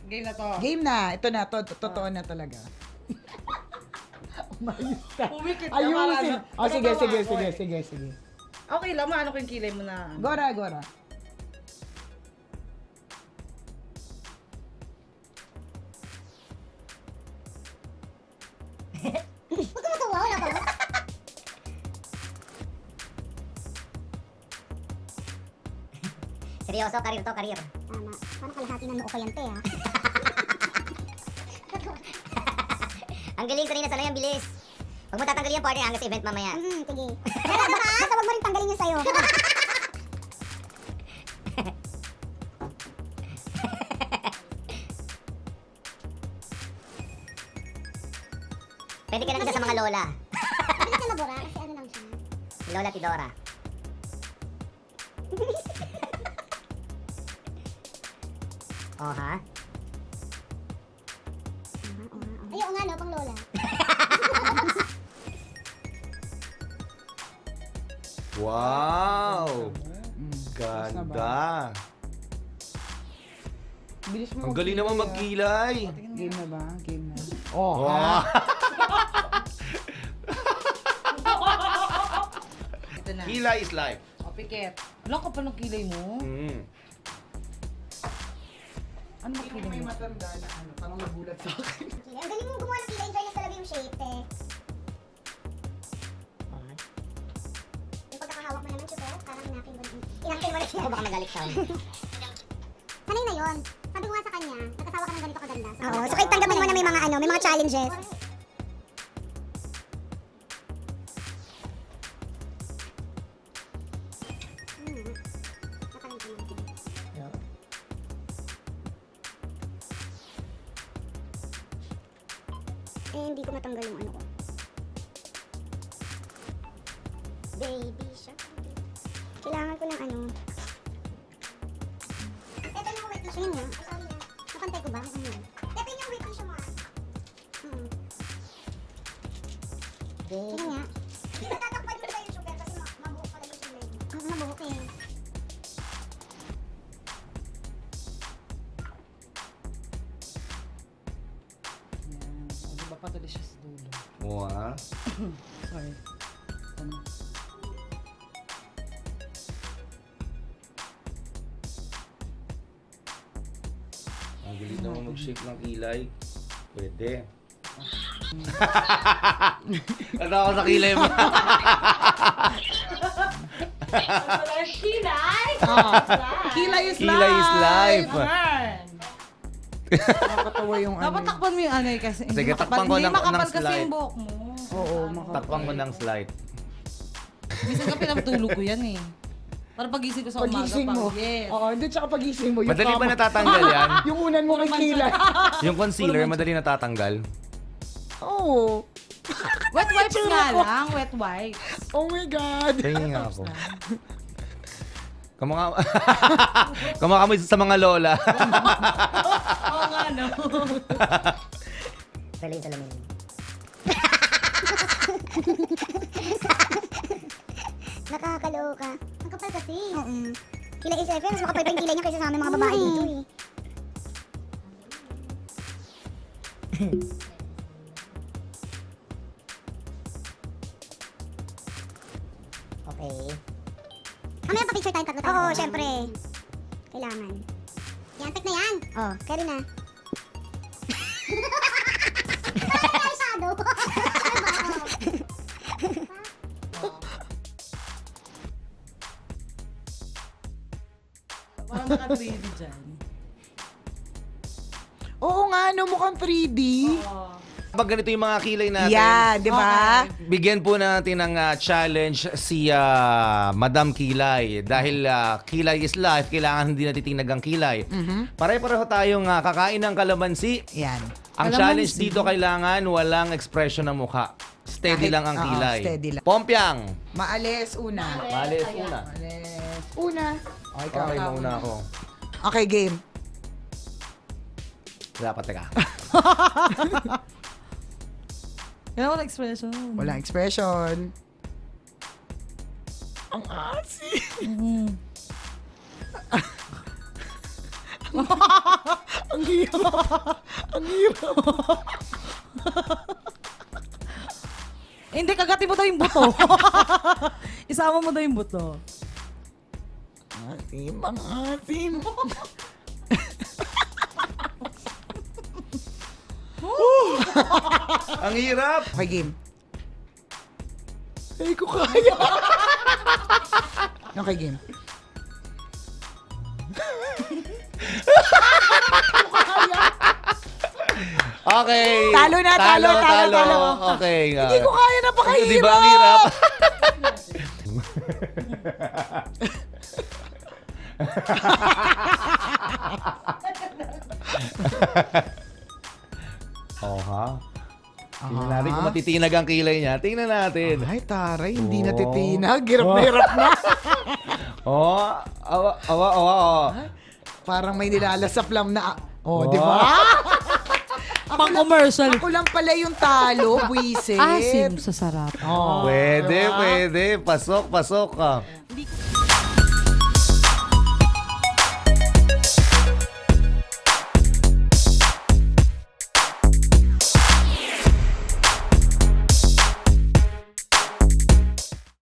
Game na to. Game na. Ito na. Totoo na talaga. Umayos ka. Pumikit ka. Ayusin. Oh, sige. Okay lang, maano ko yung kilay mo na. Gora. Huwag ka matawa, wala ba? Seryoso, karir to, karir. Tama. Parang kalahati ng noo ko yan, te, ha? Ang galing, kanina sana yan, bilis. Huwag mo tatanggalin yung partner hanggang sa event mamaya. Sige. Meron ka ba? So, huwag mo rin tanggalin yung sayo. Pwede ka lang isa sa mga lola. Hindi ka nabura kasi ano lang siya. Lola Tidora. Oh, ha? Ay, oo nga, no, pang lola. Wow! Tapos na ba? Ganda! Bilis mo. Ang galing naman magkilay! Game na ba? Game na. Oh, Wow! ha? Ito na. Kilay is life. O, pikit. Wala ka pa ng kilay mo? Ano ba kilay mo? May matanda na ano, parang nagulat sa akin. Ang galing mo gumawa ng kilay, fairness talaga yung shape, te. Yung pagkakahawak mo naman, Chuko, parang inakin mo na siya. Ako baka magalit siya. Sanay na yun. Sabi ko nga sa kanya, nagkasawa ka ng ganito kaganda. Oo, so kahit tanggapin mo na may mga ano, may mga challenges. Eh, hindi ko matanggal yung ano ko. Baby shark. Kailangan ko ng ano. Ito yung wait na siya niya. Ay, sorry na. Napantay ko ba? Ito yung wait na siya mo. Sige nga. Hindi natatakpan mo ba yung sugar kasi mabuhok pala yung sugar. Mabuhok eh. Yan. O, diba patuloy siya sa dulo? Wow! Sorry. Ano? Ang galing naman mag-shape ng kilay. Pwede. Natawa ako sa kilay mo. Kilay! Kilay is Kilay is life. Burn! Nakakatawa yung Dapat ano. takpan mo yung ano eh kasi Sige, takpan ko hindi ng makapal kasi slide. yung buhok mo. Oo, makakatawa. Takpang mo ng slide. Minsan ka pinatulog ko yan eh. Para pagising ko sa umaga Pagising pa. mo. Yes. Oo, hindi, tsaka pagising mo. Yung Madali ba tama. natatanggal yan? Yung unan mo kay kilay. Yung concealer, madali natatanggal? Oo. Wet wipes nga lang. Wet wipes. Oh my God. Kaya ako. Kamukha mo sa mga lola. Oo nga no. Saling salamin. Nakakaloka. Ang kapal kasi. Kilay is FM, mas makapal pa yung kilay niya kaysa sa aming mga babae dito eh. Okay. Mamaya pa-picture tayo tatlo tayo. Oo, syempre. Kailangan. Yan, tek na yan. Oh, carry na. Masyado. Parang naka-3D dyan. Oo nga, no, mukhang 3D. Pag ganito yung mga kilay natin, Yeah, di ba? bigyan po natin ng challenge si Madam Kilay. Dahil kilay is life, kailangan hindi natitinag ang kilay. Pare-pareho tayong kakain ng kalamansi. Yan. Ang Kalamansi. challenge dito kailangan walang expression ng mukha. Steady Kahit- lang ang oo, kilay. steady lang. Pompiang! Maalis, una. Malis una. Maalis, una. Okay, ikaw. Okay, mauna ako. Okay, game. Dapat teka. Kailangan ko expression. Walang expression. Ang asi. Ang hirap. Ang hirap. Hindi, kagatin mo daw yung buto. Isama mo daw yung buto. Asim, ang asim. Ang hirap. Okay, game. Ay, ko kaya. Okay, game. Okay. Talo na, talo. Okay. Hindi ko kaya, napakahirap. Di ba ang hirap? Oh, ha? Tingnan natin kung matitinag ang kilay niya. Tingnan natin. Ay, taray, hindi Oh. natitinag. Hirap na hirap na. Oh, awa. Parang may nilalasap lang na. Oh, Oh. di ba? Pang commercial. Ako lang pala yung talo, buwisit. Asim sa sarap. Oh, Pwede, diba? pwede. Pasok ka.